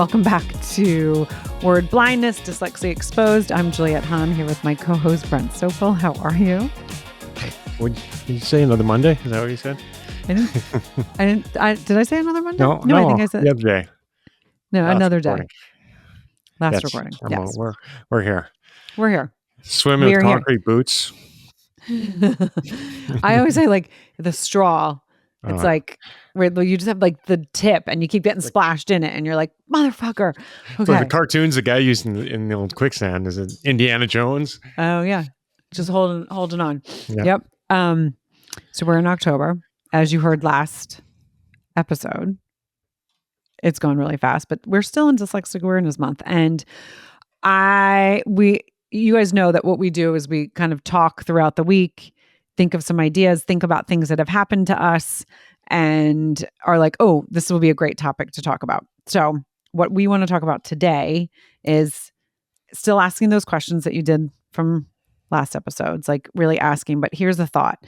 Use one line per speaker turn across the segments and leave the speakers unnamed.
Welcome back to Word Blindness, Dyslexia Exposed. I'm Juliette Hahn here with my co-host Brent Stoffel. How are you?
Did you say another Monday? Is that what you said?
Did I say another Monday?
No,
I think I said
the other day.
no, another
recording.
day. Last
Yes,
recording.
yes.
We're
here.
We're here.
Swimming with concrete boots.
I always say like the straw. It's like where you just have like the tip and you keep getting splashed in it and you're like, motherfucker. Okay.
So the cartoons, the guy used in the old quicksand, is it Indiana Jones?
Oh yeah. Just holding on.
Yep.
So we're in October. As you heard last episode, it's gone really fast, but we're still in Dyslexic Awareness Month. And you guys know that what we do is we kind of talk throughout the week, think of some ideas, think about things that have happened to us, and are like, oh, this will be a great topic to talk about. So what we want to talk about today is still asking those questions that you did from last episodes, like really asking, but here's a thought.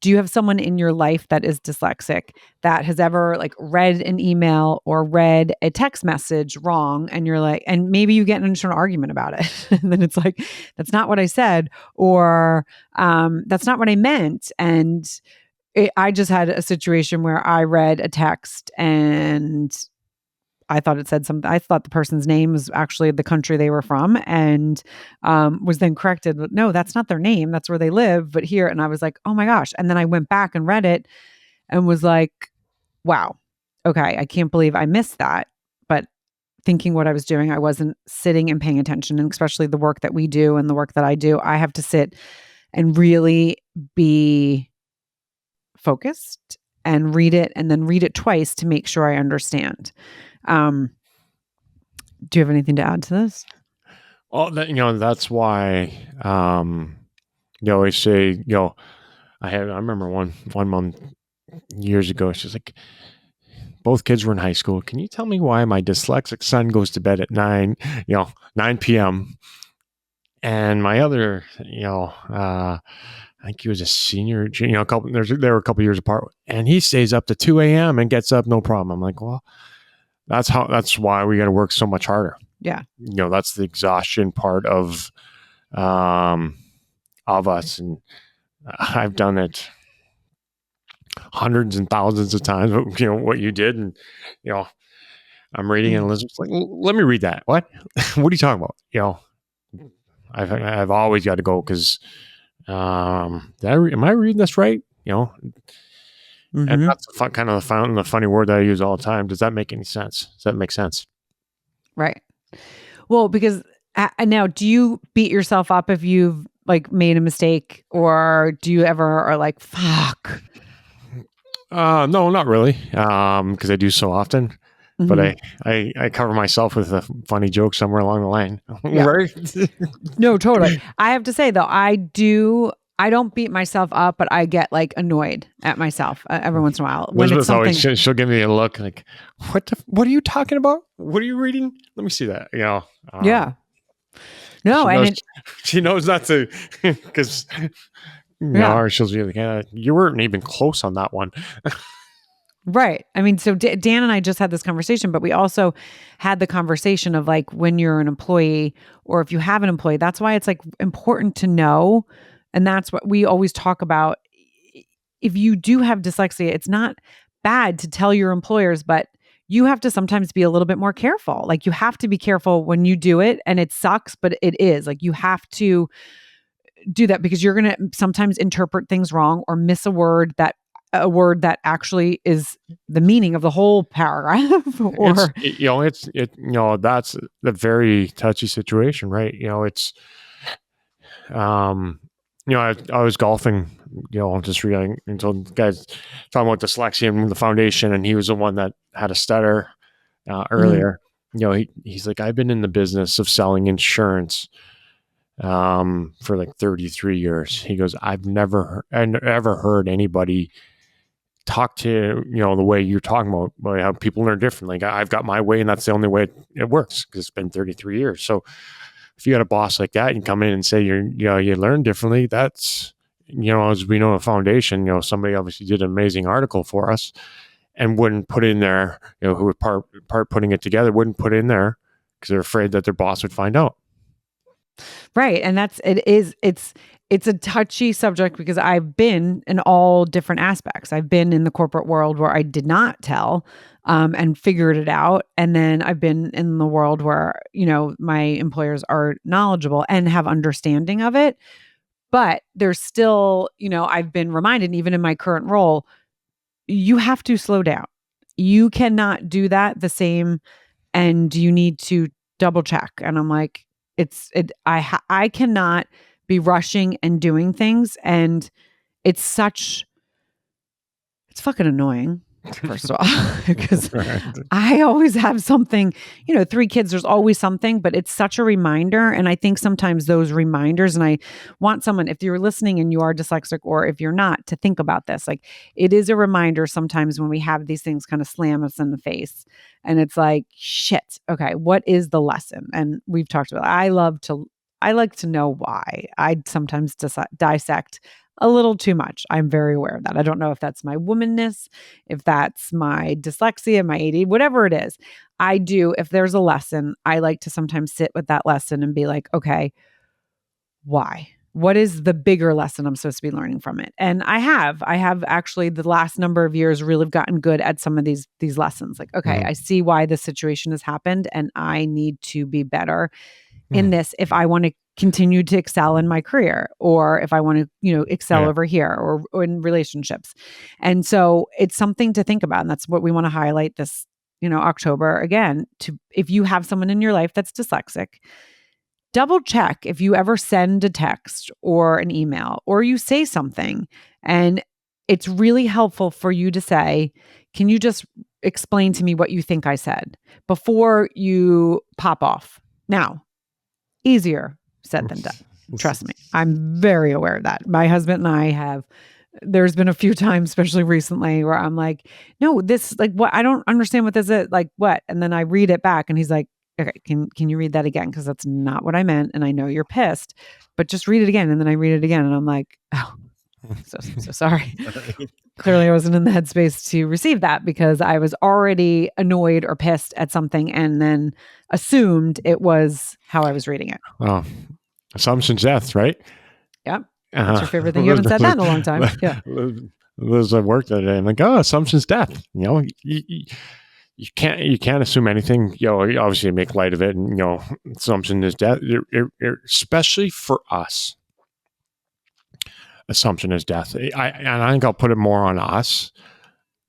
Do you have someone in your life that is dyslexic that has ever like read an email or read a text message wrong? And you're like, and maybe you get into an argument about it. And then it's like, that's not what I said, or that's not what I meant. And I just had a situation where I read a text and I thought it said something. I thought the person's name was actually the country they were from, and was then corrected. But no, that's not their name. That's where they live. But here, and I was like, oh my gosh. And then I went back and read it and was like, wow, okay, I can't believe I missed that. But thinking what I was doing, I wasn't sitting and paying attention. And especially the work that we do and the work that I do, I have to sit and really be focused and read it, and then read it twice to make sure I understand. Do you have anything to add to this?
Well, that's why, you always say, I remember one month years ago, she's like, both kids were in high school. Can you tell me why my dyslexic son goes to bed at 9 p.m. And my other, I think he was a senior, they were a couple years apart, and he stays up to 2 a.m. and gets up no problem. I'm like, well, that's why we got to work so much harder.
Yeah.
That's the exhaustion part of us. And I've done it hundreds and thousands of times, what you did. And, I'm reading and Elizabeth's like, let me read that. What? What are you talking about? I've always got to go because, am I reading this right? And that's the funny word that I use all the time. Does that make any sense? Does that make sense?
Right. Well, because now, do you beat yourself up if you've like made a mistake, or do you ever are like, fuck?
No, not really. Because I do so often. But I cover myself with a funny joke somewhere along the line.
Yeah.
Right?
No, totally. I have to say though, I don't beat myself up, but I get like annoyed at myself every once in a while. When it's something,
she'll give me a look like, what are you talking about? What are you reading? Let me see that.
Yeah. No,
she knows not to, because she'll be like, you weren't even close on that one.
Right. I mean, so Dan and I just had this conversation, but we also had the conversation of like when you're an employee, or if you have an employee, that's why it's like important to know. And that's what we always talk about. If you do have dyslexia, it's not bad to tell your employers, but you have to sometimes be a little bit more careful. Like you have to be careful when you do it, and it sucks, but it is like you have to do that because you're going to sometimes interpret things wrong or miss a word that actually is the meaning of the whole paragraph. Or
that's a very touchy situation, right? I was golfing, just reading until the guys talking about dyslexia and the foundation, and he was the one that had a stutter earlier. He's like, I've been in the business of selling insurance for like 33 years. He goes, I've never ever heard anybody talk to, the way you're talking about how people learn differently. Like I've got my way and that's the only way it works because it's been 33 years. So if you got a boss like that and come in and say you learn differently, that's, as we know, a foundation, somebody obviously did an amazing article for us. and wouldn't put in there, who would part putting it together, wouldn't put in there because they're afraid that their boss would find out.
Right. And it's a touchy subject because I've been in all different aspects. I've been in the corporate world where I did not tell and figured it out. And then I've been in the world where, my employers are knowledgeable and have understanding of it. But there's still, I've been reminded, even in my current role, you have to slow down. You cannot do that the same, and you need to double check. And I'm like, I cannot be rushing and doing things, and it's fucking annoying, first of all, because I always have something, 3 kids, there's always something, but it's such a reminder. And I think sometimes those reminders, and I want someone, if you're listening and you are dyslexic, or if you're not, to think about this. Like, it is a reminder sometimes when we have these things kind of slam us in the face, and it's like, shit, okay, what is the lesson? And we've talked about, I like to know why. I sometimes dissect a little too much. I'm very aware of that. I don't know if that's my womanness, if that's my dyslexia, my ADHD, whatever it is. I do, if there's a lesson, I like to sometimes sit with that lesson and be like, okay, why? What is the bigger lesson I'm supposed to be learning from it? And I have actually, the last number of years, really gotten good at some of these lessons. Like, okay, I see why this situation has happened, and I need to be better in this if I want to continue to excel in my career, or if I want to, excel over here, or in relationships. And so it's something to think about. And that's what we want to highlight this, October again, if you have someone in your life that's dyslexic, double check if you ever send a text or an email, or you say something, and it's really helpful for you to say, can you just explain to me what you think I said, before you pop off. Now, easier said than done. Trust me. I'm very aware of that. My husband and I there's been a few times, especially recently, where I'm like, no, this, like, what? I don't understand what this is. Like, what? And then I read it back, and he's like, okay, can you read that again? Because that's not what I meant. And I know you're pissed, but just read it again. And then I read it again, and I'm like, oh, so sorry. Clearly, I wasn't in the headspace to receive that, because I was already annoyed or pissed at something, and then assumed it was how I was reading it.
Well, assumption's death, right?
Yep. That's your favorite thing. You haven't said that in a long time. Yeah.
Liz at work that day. I'm like, oh, assumption's death. You can't assume anything. Obviously make light of it, and assumption is death. Especially for us. Assumption is death. I think I'll put it more on us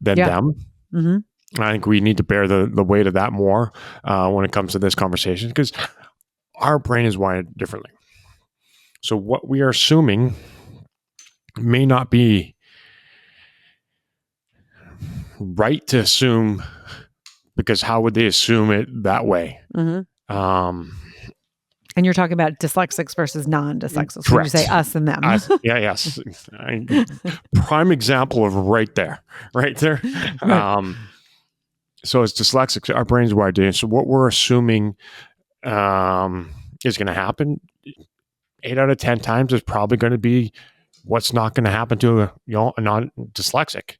than them. Mm-hmm. I think we need to bear the weight of that more when it comes to this conversation, because our brain is wired differently. So what we are assuming may not be right to assume, because how would they assume it that way? Mm-hmm.
And you're talking about dyslexics versus non-dyslexics. So you say us and them.
Yes. Prime example of right there. Right. So as dyslexics, our brain's wired differently. So what we're assuming is going to happen 8 out of 10 times is probably going to be what's not going to happen to a non-dyslexic.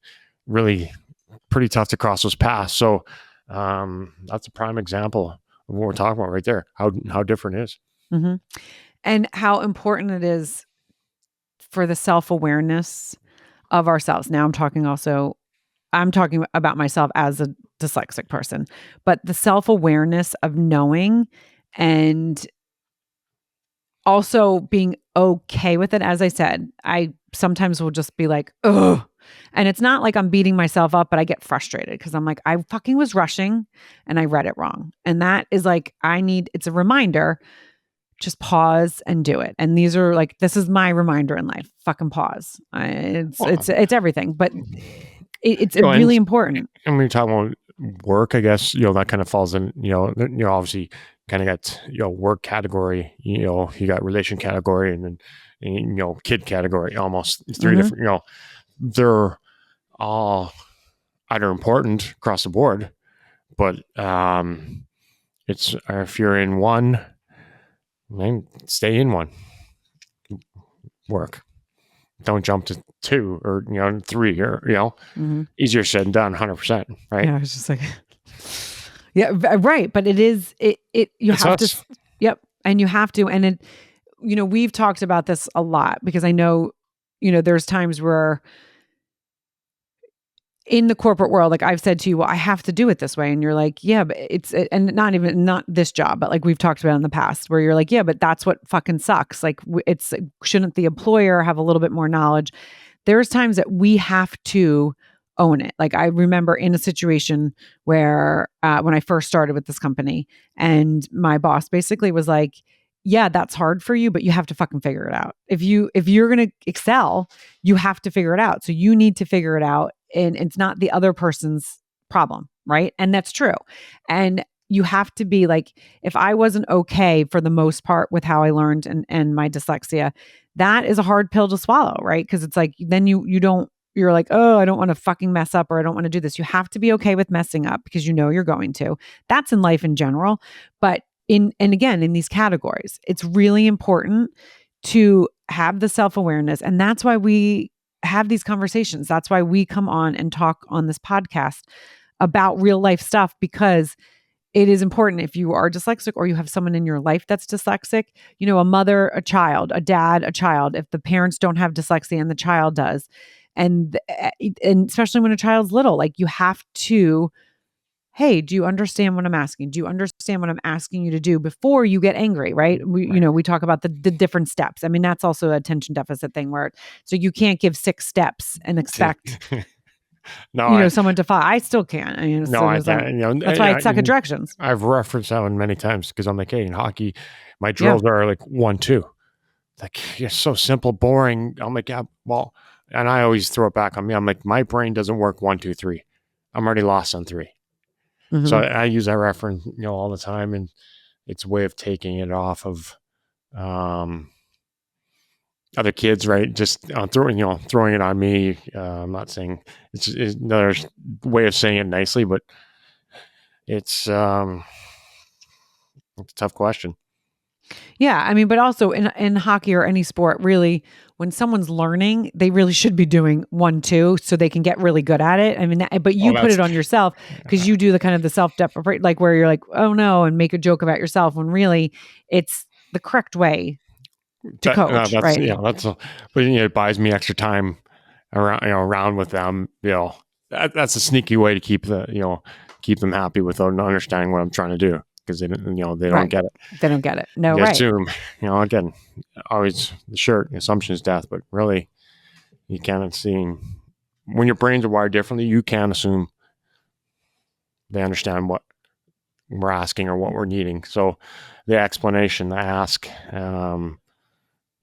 Really pretty tough to cross those paths. So that's a prime example of what we're talking about right there, how different it is.
Mm-hmm. And how important it is for the self-awareness of ourselves. Now I'm talking about myself as a dyslexic person, but the self-awareness of knowing, and also being okay with it. As I said, I sometimes will just be like, ugh. And it's not like I'm beating myself up, but I get frustrated because I'm like, I fucking was rushing and I read it wrong. And that is like, it's a reminder, just pause and do it. And these are like, this is my reminder in life, fucking pause. It's everything, but it's really important.
And when you talk about work, I guess, that kind of falls in, obviously kind of got, work category, you got relation category, and then, kid category, almost 3 different, they're all either important across the board, but it's, if you're in one, then stay in one. Work. don't jump to 2 or 3 or
Mhm.
easier said than done, 100%, right?
Yeah, I was just like, yeah, right. But it is you
It's
have to.
us.
Yep, and you have to, and it. We've talked about this a lot because I know, there's times where in the corporate world, like I've said to you, well, I have to do it this way. And you're like, yeah, but and not this job, but like we've talked about in the past where you're like, yeah, but that's what fucking sucks. Like shouldn't the employer have a little bit more knowledge? There's times that we have to own it. Like I remember in a situation where when I first started with this company and my boss basically was like, yeah, that's hard for you, but you have to fucking figure it out. If you're going to excel, you have to figure it out. So you need to figure it out and it's not the other person's problem, right? And that's true. And you have to be like, if I wasn't okay for the most part with how I learned and my dyslexia, that is a hard pill to swallow, right? Because it's like then you're like, oh, I don't want to fucking mess up or I don't want to do this. You have to be okay with messing up because you're going to. That's in life in general. But and again, in these categories, it's really important to have the self-awareness. And that's why we have these conversations. That's why we come on and talk on this podcast about real life stuff because it is important if you are dyslexic or you have someone in your life that's dyslexic, a mother, a child, a dad, a child, if the parents don't have dyslexia and the child does. And especially when a child's little, like you have to, hey, do you understand what I'm asking? Do you understand what I'm asking you to do before you get angry, right? We talk about the different steps. I mean, that's also a attention deficit thing where, so you can't give 6 steps and expect,
No, I
someone to follow. I still can't. I mean,
no, I can't.
that's why I suck at directions.
I've referenced that one many times because I'm like, hey, in hockey, my
Yeah.
drills are like 1-2. Like, you're so simple, boring. I'm like, yeah, well, and I always throw it back on me. I'm like, my brain doesn't work 1-2-3. I'm already lost on 3.
Mhm.
So I use that reference, all the time, and it's a way of taking it off of other kids, right? Just throwing it on me. I'm not saying it's another way of saying it nicely, but it's a tough question.
Yeah, I mean, but also in hockey or any sport, really, when someone's learning, they really should be doing 1-2 so they can get really good at it. I mean, but you put it on yourself because you do the kind of the self-deprecate, like where you're like, oh no, and make a joke about yourself when really it's the correct way to coach,
that's
right?
but it buys me extra time around with them. That's a sneaky way to keep them happy without understanding what I'm trying to do because they don't get it.
They don't get it. No,
They
right.
assume, again, always the shirt assumption is death, but really you can't assume when your brains are wired differently. You can assume they understand what we're asking or what we're needing. So the explanation, the ask,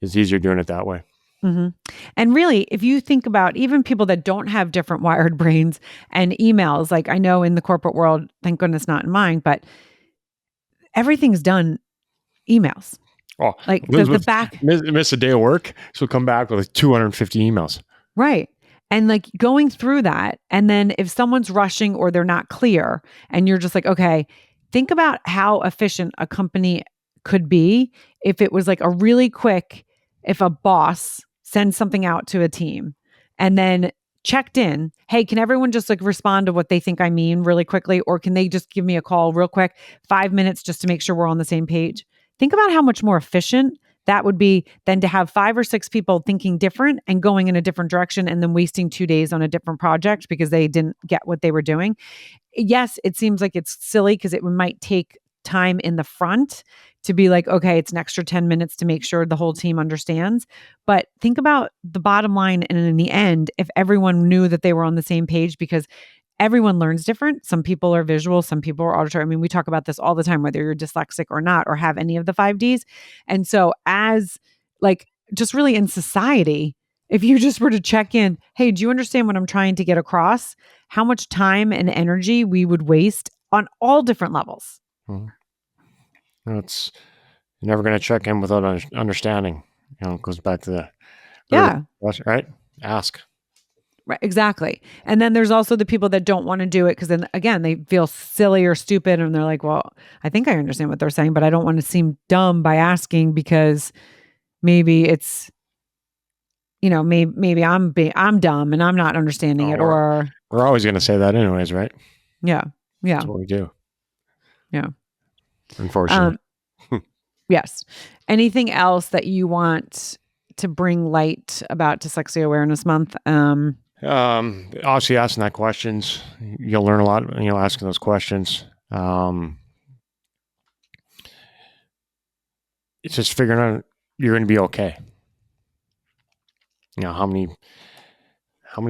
is easier doing it that way.
Mm-hmm. And really, if you think about even people that don't have different wired brains and emails, like I know in the corporate world, thank goodness not in mine, but everything's done emails.
Oh,
like the back
miss a day of work, she'll come back with like 250 emails.
Right. And like going through that, and then if someone's rushing or they're not clear, and you're just like, okay, think about how efficient a company could be if it was like a really quick, if a boss sends something out to a team and then checked in, hey, can everyone just like respond to what they think I mean really quickly? Or can they just give me a call real quick, 5 minutes just to make sure we're on the same page? Think about how much more efficient that would be than to have 5 or 6 people thinking different and going in a different direction and then wasting 2 days on a different project because they didn't get what they were doing. Yes, it seems like it's silly because it might take time in the front to be like, okay, it's an extra 10 minutes to make sure the whole team understands. But think about the bottom line. And in the end, if everyone knew that they were on the same page, because everyone learns different. Some people are visual, some people are auditory. I mean, we talk about this all the time, whether you're dyslexic or not, or have any of the 5Ds. And so as like, just really in society, if you just were to check in, hey, do you understand what I'm trying to get across? How much time and energy we would waste on all different levels.
It's you're never going to check in without understanding. It goes back to
Yeah.
Right? Ask.
Right, exactly. And then there's also the people that don't want to do it because then again, they feel silly or stupid and they're like, well, I think I understand what they're saying, but I don't want to seem dumb by asking because maybe it's maybe I'm dumb and I'm not understanding
Oh,
it, or
we're always going to say that anyways, right?
yeah.
That's what we do.
Yeah.
Unfortunately.
Yes. Anything else that you want to bring light about Dyslexia Awareness Month?
Obviously asking that questions, you'll learn a lot, asking those questions. It's just figuring out you're going to be okay. How many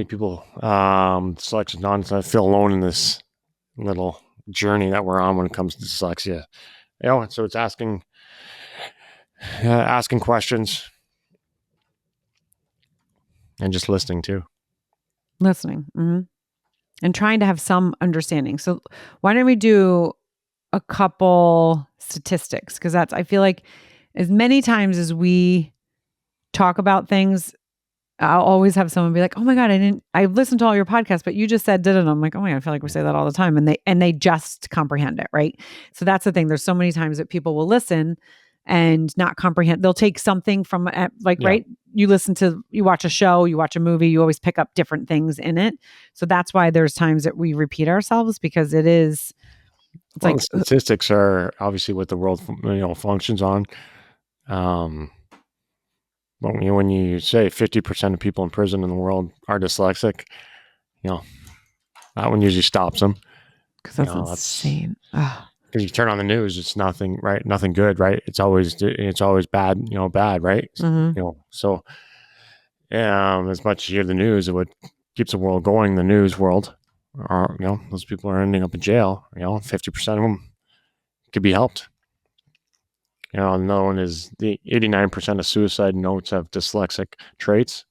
people, dyslexic, non feel alone in this little journey that we're on when it comes to dyslexia. So it's asking questions and just listening too.
Listening. Mm-hmm. And trying to have some understanding. So why don't we do a couple statistics? Because I feel like as many times as we talk about things, I'll always have someone be like, "Oh my God, I've listened to all your podcasts, but you just said did it." I'm like, "Oh my God, I feel like we say that all the time." And they just comprehend it, right? So that's the thing. There's so many times that people will listen and not comprehend. They'll take something from right? You watch a show, you watch a movie, you always pick up different things in it. So that's why there's times that we repeat ourselves, because it's
the statistics are obviously what the world functions on. But when you say 50% of people in prison in the world are dyslexic, that one usually stops them.
Because that's insane.
Because you turn on the news, it's nothing, right? Nothing good, right? It's always bad, bad, right?
Mm-hmm.
So as much as you hear the news, what keeps the world going, the news world, are those people are ending up in jail. 50% of them could be helped. Another one is the 89% of suicide notes have dyslexic traits.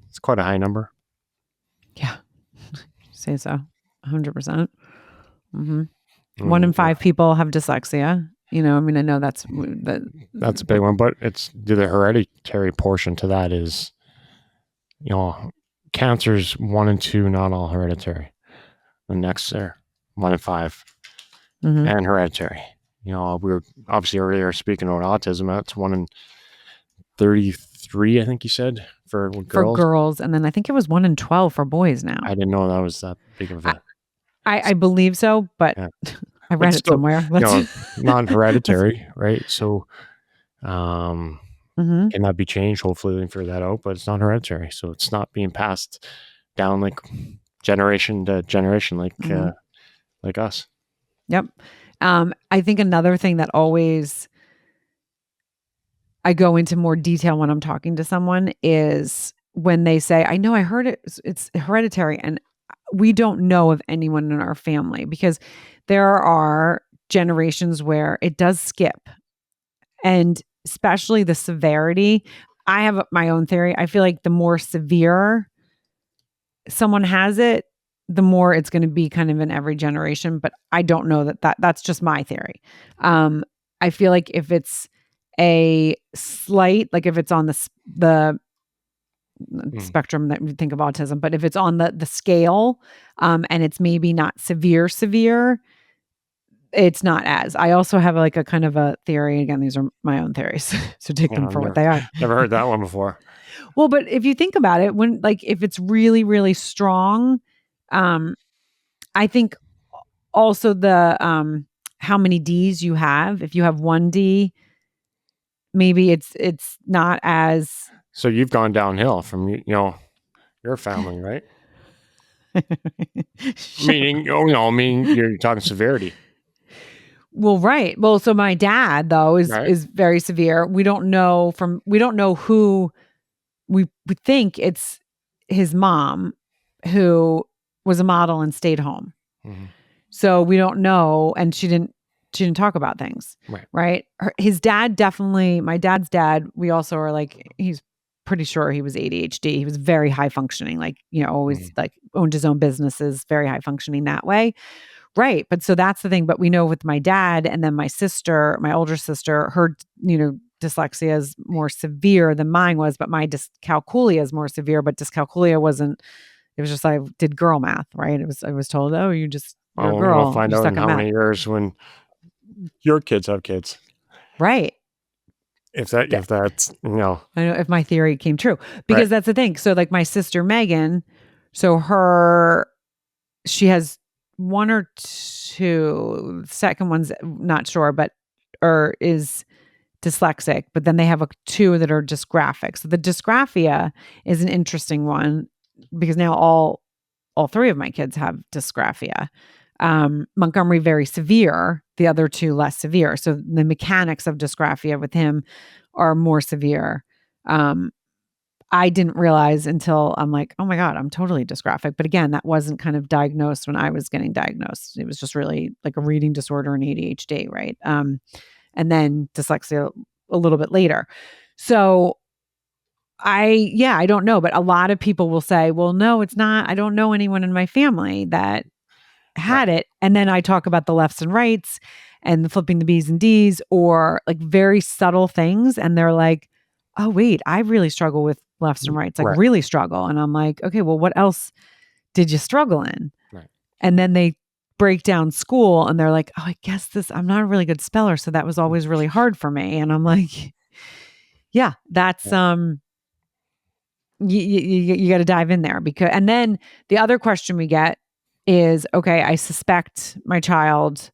It's quite a high number.
Yeah, say so. 100%. Mm-hmm. 1 in 5 people have dyslexia. I know that's
a big one, but it's the hereditary portion to that is, cancer's 1 and 2, not all hereditary. The next there, 1 in 5, and hereditary. We were obviously earlier speaking about autism. That's 1 in 33, I think you said, for girls.
For girls, and then I think it was 1 in 12 for boys now.
I didn't know that was that big of a...
I believe so, but yeah. I read it somewhere.
Non-hereditary, right? So cannot be changed. Hopefully they can figure that out, but it's not hereditary. So it's not being passed down like generation to generation, like us.
Yep. I think another thing that always I go into more detail when I'm talking to someone is when they say, I know I heard it's hereditary, and we don't know of anyone in our family, because there are generations where it does skip, and especially the severity. I have my own theory. I feel like the more severe someone has it, the more it's going to be kind of in every generation. But I don't know that's just my theory. I feel like if it's a slight, like if it's on the spectrum that we think of autism, but if it's on the scale, and it's maybe not severe, it's not as. I also have like a kind of a theory. Again, these are my own theories, so take them for what they are.
Never heard that one before.
Well, but if you think about it, if it's really, really strong, I think also the how many D's you have. If you have 1 D, maybe it's not as.
So you've gone downhill from your family, right? Meaning, you're talking severity.
Well, right. Well, so my dad though is very severe. We don't know who. We think it's his mom, who was a model and stayed home. Mm-hmm. So we don't know, and she didn't talk about things. Right. His dad definitely. My dad's dad. We also are like, he's pretty sure he was ADHD. He was very high functioning, always like owned his own businesses, very high functioning that way. Right. But so that's the thing. But we know with my dad, and then my older sister, her, dyslexia is more severe than mine was, but my dyscalculia is more severe. But dyscalculia wasn't, it was just, I did girl math, right? I was told, oh, you're a girl.
We'll find out in how many years when your kids have kids.
Right.
if that's,
I know if my theory came true, because that's the thing. So like my sister Megan, she has one or two, second one's not sure, or is dyslexic, but then they have two that are dysgraphic. So the dysgraphia is an interesting one because now all three of my kids have dysgraphia. Montgomery, very severe, the other two less severe. So the mechanics of dysgraphia with him are more severe. I didn't realize until I'm like, oh my God, I'm totally dysgraphic. But again, that wasn't kind of diagnosed when I was getting diagnosed. It was just really like a reading disorder and ADHD, right? And then dyslexia a little bit later. So I don't know, but a lot of people will say, well, no, it's not. I don't know anyone in my family that had it. And then I talk about the lefts and rights and the flipping the B's and D's, or like very subtle things. And they're like, oh, wait, I really struggle with lefts and rights, like really struggle. And I'm like, okay, well, what else did you struggle in?
Right.
And then they break down school and they're like, oh, I guess I'm not a really good speller. So that was always really hard for me. And I'm like, yeah, that's, you got to dive in there and then the other question we get is, okay, I suspect my child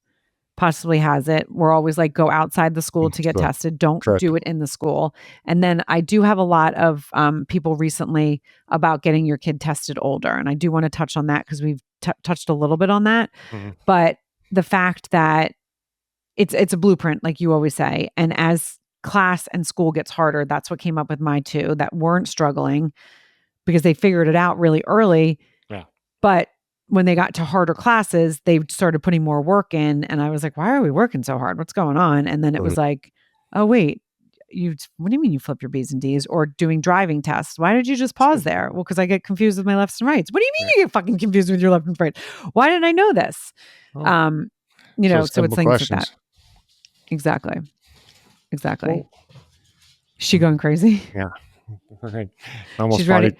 possibly has it. We're always like, go outside the school to get tested. Don't do it in the school. And then I do have a lot of people recently about getting your kid tested older. And I do want to touch on that because we've touched a little bit on that. Mm-hmm. But the fact that it's a blueprint, like you always say. And as class and school gets harder, that's what came up with my two that weren't struggling because they figured it out really early. Yeah. But when they got to harder classes, they started putting more work in. And I was like, why are we working so hard? What's going on? And then it was like, oh, wait, what do you mean you flip your B's and D's? Or doing driving tests? Why did you just pause there? Well, because I get confused with my lefts and rights. What do you mean you get fucking confused with your left and right? Why didn't I know this? So it's things questions. Like that. Exactly. Cool. Is she going crazy?
Yeah. Okay. Almost she's ready.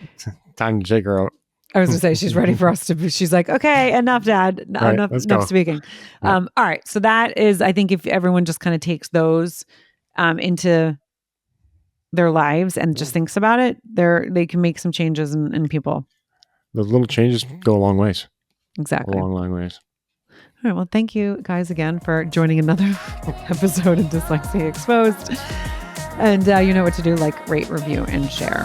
Time to take her out.
I was going to say, she's ready for us to, she's like, okay, enough, Dad. Enough speaking. Yeah. All right. So that is, I think if everyone just kind of takes those into their lives and just thinks about it, they can make some changes in people.
Those little changes go a long ways.
Exactly.
A long ways.
All right. Well, thank you guys again for joining another episode of Dyslexia Exposed. And you know what to do, like, rate, review, and share.